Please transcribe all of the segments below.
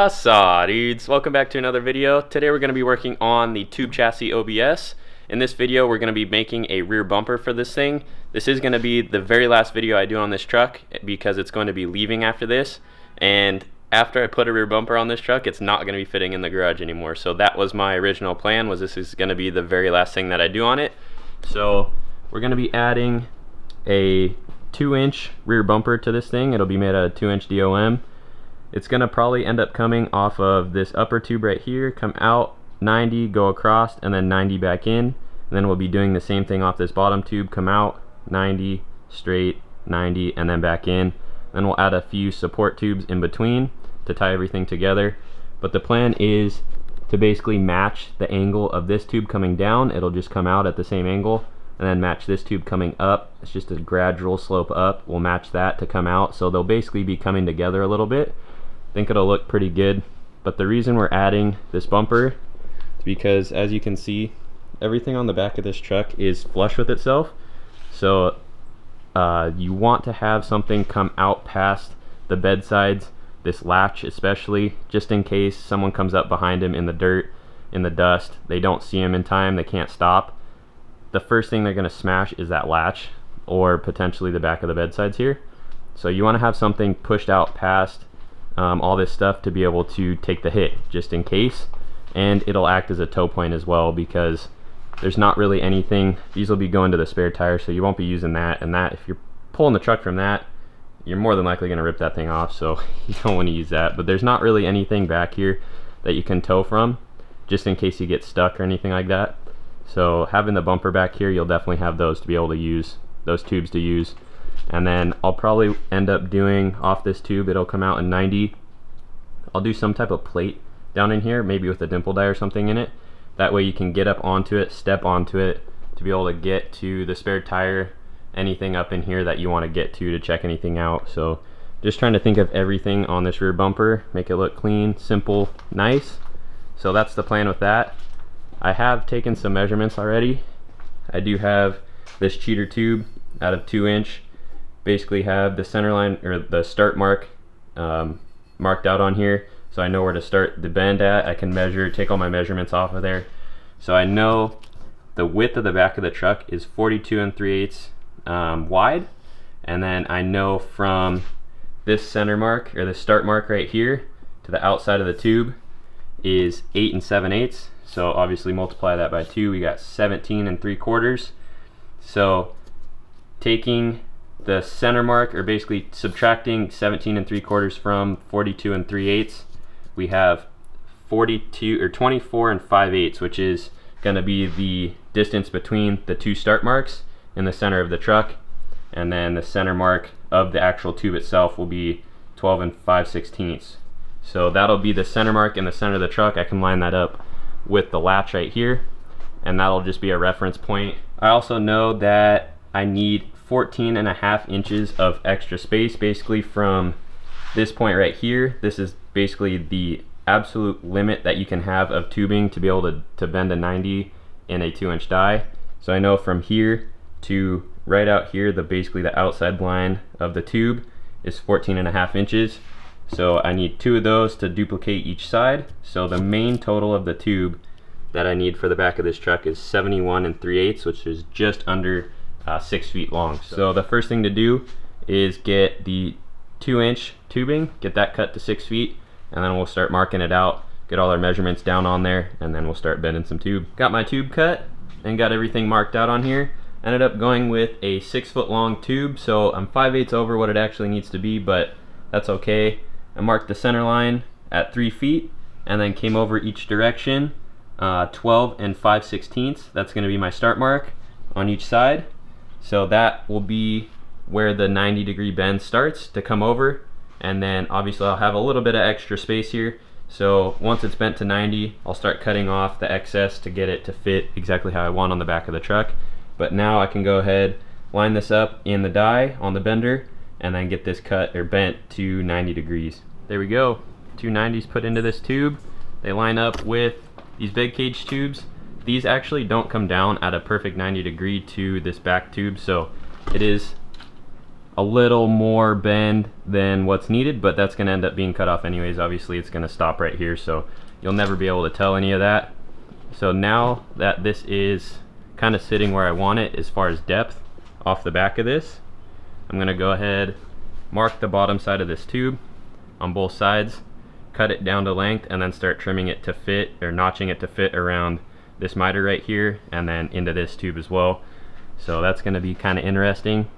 What's up, dudes? Welcome back to another video. Today we're going to be working on the tube chassis OBS. In this video we're going to be making a rear bumper for this thing. This is going to be the very last video I do on this truck because it's going to be leaving after this, and after I put a rear bumper on this truck it's not going to be fitting in the garage anymore. So that was my original plan, was this is going to be the very last thing that I do on it. So we're going to be adding a 2-inch rear bumper to this thing. It'll be made out of 2-inch DOM. It's gonna probably end up coming off of this upper tube right here, come out 90, go across, and then 90 back in. And then we'll be doing the same thing off this bottom tube, come out 90, straight, 90, and then back in. Then we'll add a few support tubes in between to tie everything together. But the plan is to basically match the angle of this tube coming down. It'll just come out at the same angle, and then match this tube coming up. It's just a gradual slope up. We'll match that to come out, so they'll basically be coming together a little bit. Think it'll look pretty good. But the reason we're adding this bumper is because, as you can see, everything on the back of this truck is flush with itself. So you want to have something come out past the bed sides, this latch especially, just in case someone comes up behind him in the dirt, in the dust, they don't see him in time, they can't stop. The first thing they're going to smash is that latch, or potentially the back of the bed sides here. So you want to have something pushed out past all this stuff to be able to take the hit just in case, and it'll act as a tow point as well, because there's not really anything. These will be going to the spare tire, so you won't be using that, and that, if you're pulling the truck from that, you're more than likely going to rip that thing off, so you don't want to use that. But there's not really anything back here that you can tow from, just in case you get stuck or anything like that. So having the bumper back here, you'll definitely have those to be able to use, those tubes to use. And then I'll probably end up doing off this tube, it'll come out in 90. I'll do some type of plate down in here, maybe with a dimple die or something in it. That way you can get up onto it, step onto it, to be able to get to the spare tire, anything up in here that you want to get to check anything out. So just trying to think of everything on this rear bumper, make it look clean, simple, nice. So that's the plan with that. I have taken some measurements already. I do have this cheater tube out of 2-inch. Basically have the center line, or the start mark, marked out on here, so I know where to start the bend at. I can measure, take all my measurements off of there. So I know the width of the back of the truck is 42 3/8 wide, and then I know from this center mark, or the start mark right here, to the outside of the tube is 8 7/8. So obviously multiply that by 2, we got 17 3/4. So taking the center mark, or basically subtracting 17 3/4 from 42 3/8, we have 42 or 24 5/8, which is going to be the distance between the two start marks in the center of the truck, and then the center mark of the actual tube itself will be 12 5/16. So that'll be the center mark in the center of the truck. I can line that up with the latch right here, and that'll just be a reference point. I also know that I need 14.5 inches of extra space, basically from this point right here. This is basically the absolute limit that you can have of tubing to be able to bend a 90 in a 2-inch die. So I know from here to right out here, basically the outside line of the tube is 14.5 inches. So I need 2 of those to duplicate each side. So the main total of the tube that I need for the back of this truck is 71 3/8, which is just under 6 feet long. So the first thing to do is get the 2-inch tubing, get that cut to 6 feet, and then we'll start marking it out, get all our measurements down on there, and then we'll start bending some tube. Got my tube cut and got everything marked out on here. Ended up going with a 6 foot long tube, so I'm 5/8 over what it actually needs to be, but that's okay. I marked the center line at 3 feet, and then came over each direction 12 5/16. That's going to be my start mark on each side. So that will be where the 90-degree bend starts to come over, and then obviously I'll have a little bit of extra space here. So once it's bent to 90, I'll start cutting off the excess to get it to fit exactly how I want on the back of the truck. But now I can go ahead, line this up in the die on the bender, and then get this cut or bent to 90 degrees. There we go, 2 90s put into this tube. They line up with these big cage tubes. These actually don't come down at a perfect 90 degree to this back tube, so it is a little more bend than what's needed, but that's going to end up being cut off anyways. Obviously it's going to stop right here, so you'll never be able to tell any of that. So now that this is kind of sitting where I want it as far as depth off the back of this, I'm going to go ahead, mark the bottom side of this tube on both sides, cut it down to length, and then start trimming it to fit, or notching it to fit around this miter right here and then into this tube as well. So that's going to be kind of interesting.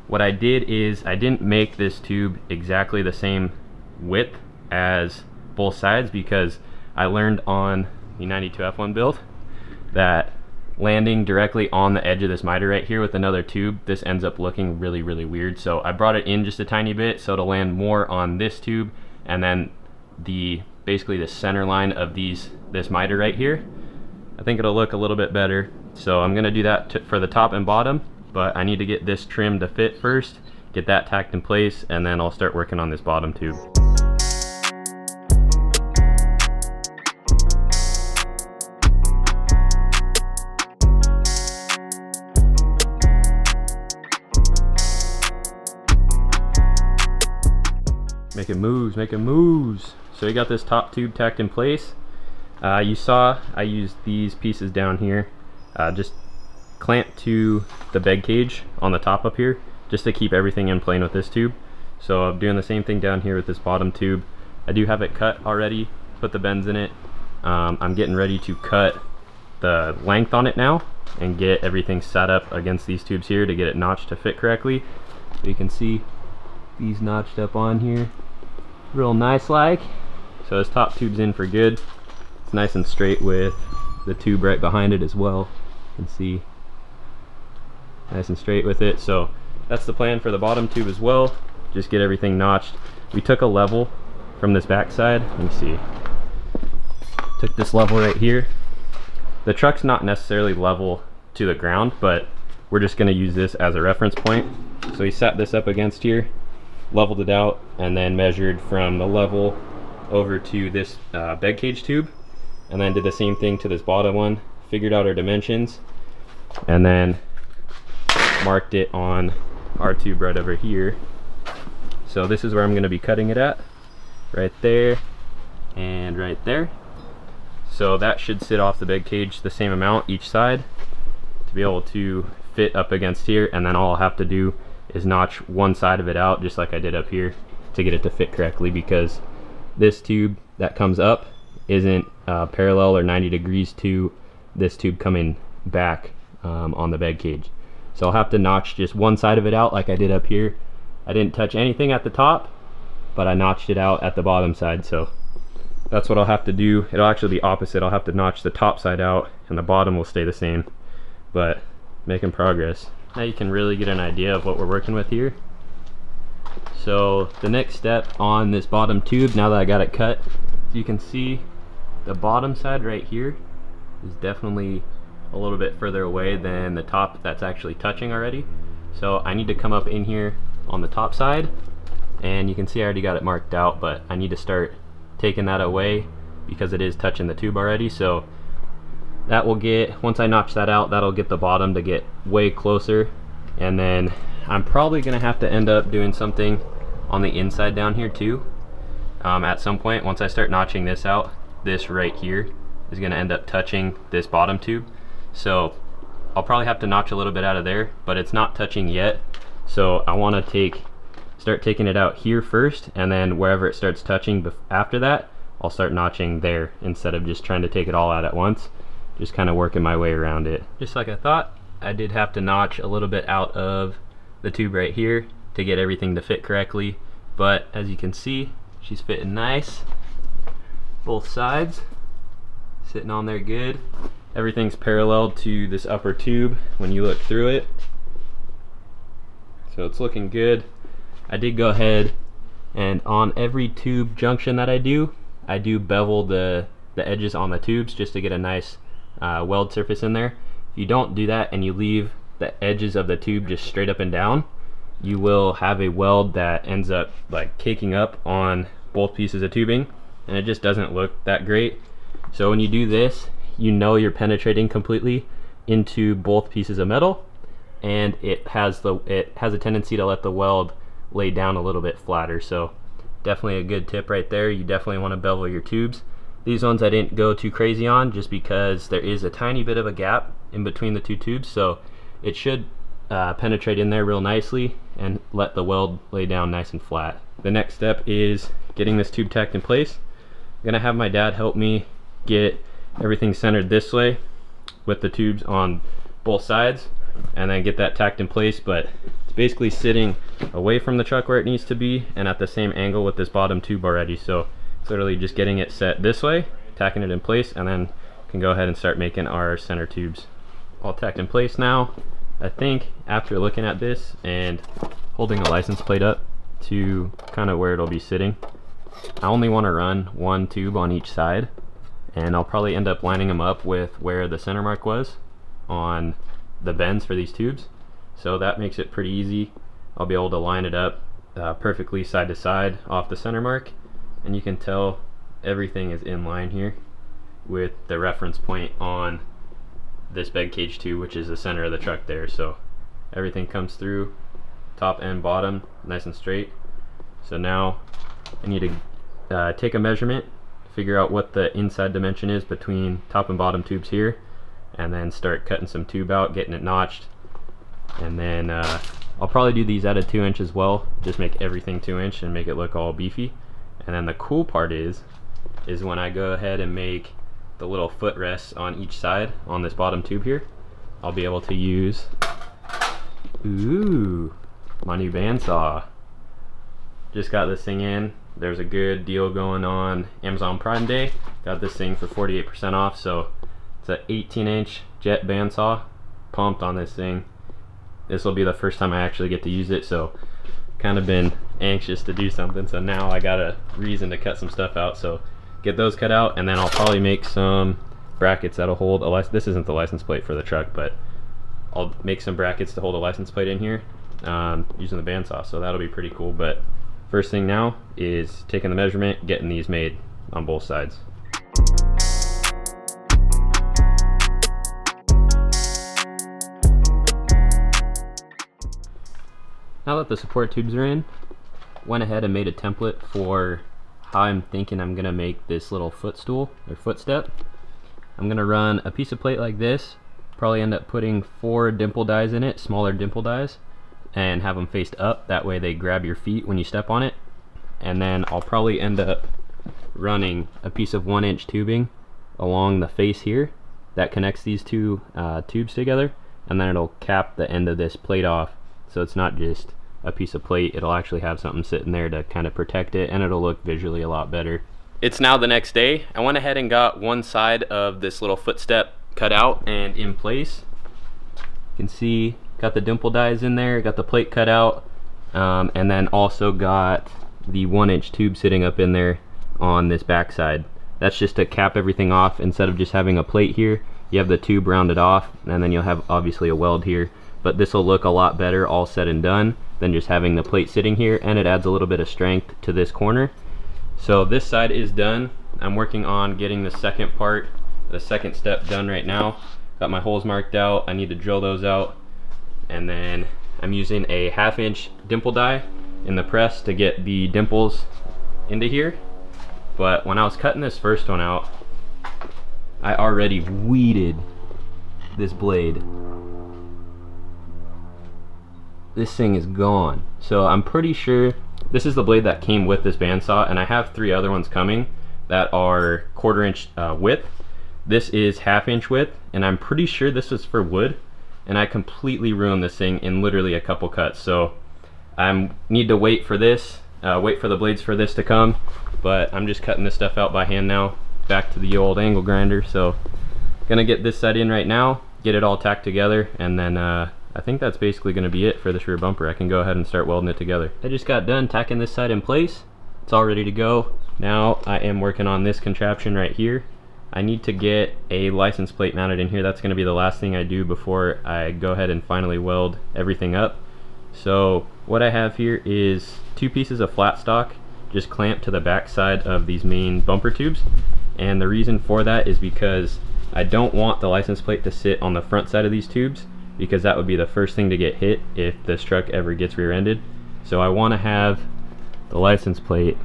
What I did is I didn't make this tube exactly the same width as both sides, because I learned on the 92 F1 build that landing directly on the edge of this miter right here with another tube, this ends up looking really weird. So I brought it in just a tiny bit so to land more on this tube, and then basically the center line of this miter right here. I think it'll look a little bit better. So I'm gonna do that for the top and bottom, but I need to get this trim to fit first, get that tacked in place, and then I'll start working on this bottom tube. Making moves, making moves. So we got this top tube tacked in place. You saw I used these pieces down here, just clamped to the bed cage on the top up here, just to keep everything in plane with this tube. So I'm doing the same thing down here with this bottom tube. I do have it cut already, put the bends in it. I'm getting ready to cut the length on it now and get everything set up against these tubes here to get it notched to fit correctly. So you can see these notched up on here real nice like. So this top tube's in for good. It's nice and straight with the tube right behind it as well. You can see nice and straight with it. So that's the plan for the bottom tube as well. Just get everything notched. We took a level from this back side. Let me see. Took this level right here. The truck's not necessarily level to the ground, but we're just going to use this as a reference point. So we sat this up against here, leveled it out, and then measured from the level over to this bed cage tube, and then did the same thing to this bottom one, figured out our dimensions, and then marked it on our tube right over here. So this is where I'm going to be cutting it at, right there and right there. So that should sit off the bed cage the same amount each side to be able to fit up against here, and then all I'll have to do is notch one side of it out just like I did up here to get it to fit correctly, because this tube that comes up isn't parallel or 90 degrees to this tube coming back on the bed cage. So I'll have to notch just one side of it out like I did up here. I didn't touch anything at the top, but I notched it out at the bottom side. So that's what I'll have to do. It'll actually be opposite. I'll have to notch the top side out and the bottom will stay the same, but making progress. Now you can really get an idea of what we're working with here. So the next step on this bottom tube, now that I got it cut, you can see the bottom side right here is definitely a little bit further away than the top that's actually touching already. So I need to come up in here on the top side, and you can see I already got it marked out, but I need to start taking that away because it is touching the tube already. So that will get, once I notch that out, that'll get the bottom to get way closer, and then I'm probably gonna have to end up doing something on the inside down here too. At some point, once I start notching this out, this right here is gonna end up touching this bottom tube. So I'll probably have to notch a little bit out of there, but it's not touching yet. So I wanna start taking it out here first, and then wherever it starts touching after that, I'll start notching there instead of just trying to take it all out at once. Just kind of working my way around it. Just like I thought, I did have to notch a little bit out of the tube right here to get everything to fit correctly, but as you can see, she's fitting nice. Both sides sitting on there good. Everything's parallel to this upper tube when you look through it, so it's looking good. I did go ahead and on every tube junction that I do bevel the edges on the tubes just to get a nice weld surface in there. If you don't do that and you leave the edges of the tube just straight up and down, you will have a weld that ends up like caking up on both pieces of tubing, and it just doesn't look that great. So when you do this, you know you're penetrating completely into both pieces of metal, and it has a tendency to let the weld lay down a little bit flatter. So definitely a good tip right there. You definitely want to bevel your tubes. These ones I didn't go too crazy on just because there is a tiny bit of a gap in between the two tubes, so it should penetrate in there real nicely and let the weld lay down nice and flat. The next step is getting this tube tacked in place. I'm gonna have my dad help me get everything centered this way with the tubes on both sides, and then get that tacked in place. But it's basically sitting away from the truck where it needs to be and at the same angle with this bottom tube already. So it's literally just getting it set this way, tacking it in place, and then can go ahead and start making our center tubes. All tacked in place now. I think after looking at this and holding a license plate up to kind of where it'll be sitting, I only want to run one tube on each side, and I'll probably end up lining them up with where the center mark was on the bends for these tubes. So that makes it pretty easy. I'll be able to line it up perfectly side to side off the center mark, and you can tell everything is in line here with the reference point on this bed cage too, which is the center of the truck there. So everything comes through top and bottom nice and straight. So now I need to take a measurement, figure out what the inside dimension is between top and bottom tubes here, and then start cutting some tube out, getting it notched. And then I'll probably do these at a 2 inch as well, just make everything 2 inch and make it look all beefy. And then the cool part is when I go ahead and make the little footrests on each side on this bottom tube here, I'll be able to use my new bandsaw. Just got this thing in. There's a good deal going on Amazon Prime Day. Got this thing for 48% off, so it's an 18-inch jet bandsaw. Pumped on this thing. This will be the first time I actually get to use it, so kind of been anxious to do something, so now I got a reason to cut some stuff out. So get those cut out, and then I'll probably make some brackets that'll hold a license. This isn't the license plate for the truck, but I'll make some brackets to hold a license plate in here using the bandsaw, so that'll be pretty cool. But first thing now is taking the measurement, getting these made on both sides. Now that the support tubes are in, went ahead and made a template for how I'm thinking I'm gonna make this little footstool or footstep. I'm gonna run a piece of plate like this, probably end up putting 4 dimple dies in it, smaller dimple dies, and have them faced up. That way they grab your feet when you step on it. And then I'll probably end up running a piece of 1 inch tubing along the face here that connects these two tubes together, and then it'll cap the end of this plate off, so it's not just a piece of plate. It'll actually have something sitting there to kind of protect it, and it'll look visually a lot better. It's now the next day. I went ahead and got one side of this little footstep cut out and in place. You can see got the dimple dies in there, got the plate cut out, and then also got the 1 inch tube sitting up in there on this back side. That's just to cap everything off. Instead of just having a plate here, you have the tube rounded off, and then you'll have obviously a weld here. But this will look a lot better all said and done than just having the plate sitting here, and it adds a little bit of strength to this corner. So this side is done. I'm working on getting the second part, the second step done right now. Got my holes marked out. I need to drill those out, and then I'm using a 1/2 inch dimple die in the press to get the dimples into here. But when I was cutting this first one out, I already weeded this blade. This thing is gone. So I'm pretty sure this is the blade that came with this bandsaw, and I have 3 other ones coming that are 1/4 inch width. This is 1/2 inch width, and I'm pretty sure this is for wood, and I completely ruined this thing in literally a couple cuts. So I need to wait for this, wait for the blades for this to come, but I'm just cutting this stuff out by hand now, back to the old angle grinder. So gonna get this set in right now, get it all tacked together, and then I think that's basically going to be it for this rear bumper. I can go ahead and start welding it together. I just got done tacking this side in place. It's all ready to go. Now I am working on this contraption right here. I need to get a license plate mounted in here. That's going to be the last thing I do before I go ahead and finally weld everything up. So what I have here is 2 pieces of flat stock just clamped to the back side of these main bumper tubes. And the reason for that is because I don't want the license plate to sit on the front side of these tubes, because that would be the first thing to get hit if this truck ever gets rear-ended. So I want to have the license plate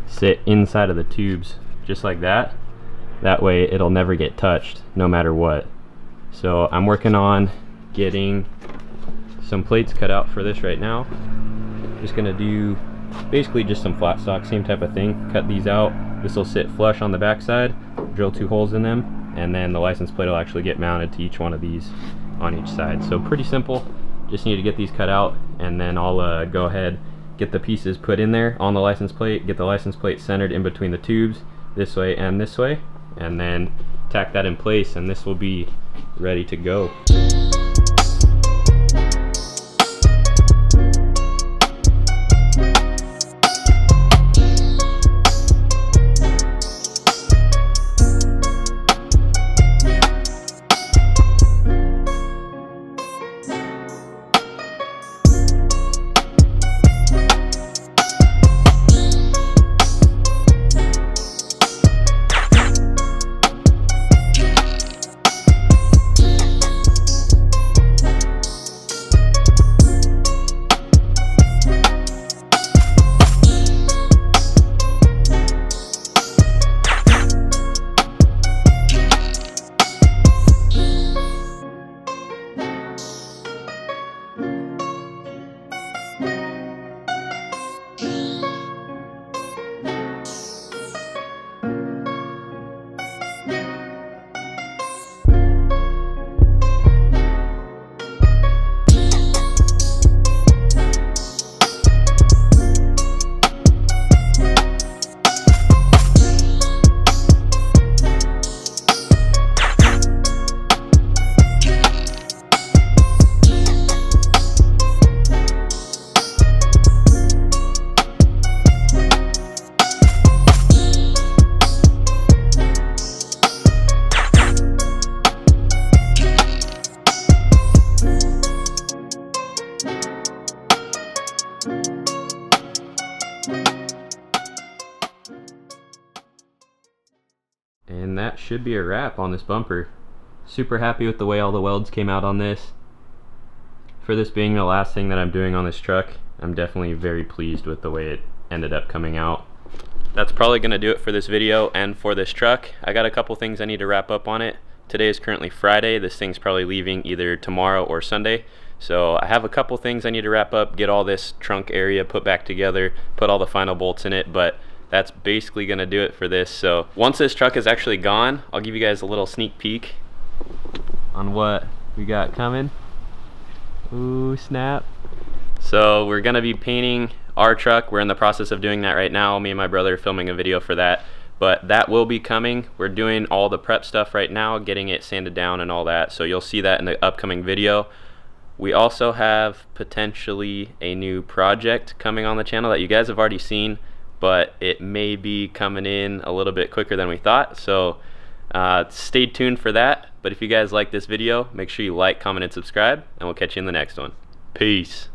sit inside of the tubes just like that. That way it'll never get touched no matter what. So I'm working on getting some plates cut out for this right now. Just gonna do basically just some flat stock, same type of thing. Cut these out. This will sit flush on the back side, drill 2 holes in them, and then the license plate will actually get mounted to each one of these on each side. So pretty simple. Just need to get these cut out, and then I'll go ahead, get the pieces put in there on the license plate, get the license plate centered in between the tubes this way, and then tack that in place, and this will be ready to go. And that should be a wrap on this bumper. Super happy with the way all the welds came out on this. For this being the last thing that I'm doing on this truck, I'm definitely very pleased with the way it ended up coming out. That's probably going to do it for this video and for this truck. I got a couple things I need to wrap up on it. Today is currently Friday. This thing's probably leaving either tomorrow or Sunday. So I have a couple things I need to wrap up, get all this trunk area put back together, put all the final bolts in it, but that's basically going to do it for this. So once this truck is actually gone, I'll give you guys a little sneak peek on what we got coming. Ooh, snap. So we're going to be painting our truck. We're in the process of doing that right now. Me and my brother are filming a video for that, but that will be coming. We're doing all the prep stuff right now, getting it sanded down and all that, so you'll see that in the upcoming video. We also have potentially a new project coming on the channel that you guys have already seen, but it may be coming in a little bit quicker than we thought, so stay tuned for that. But if you guys like this video, make sure you like, comment, and subscribe, and we'll catch you in the next one. Peace.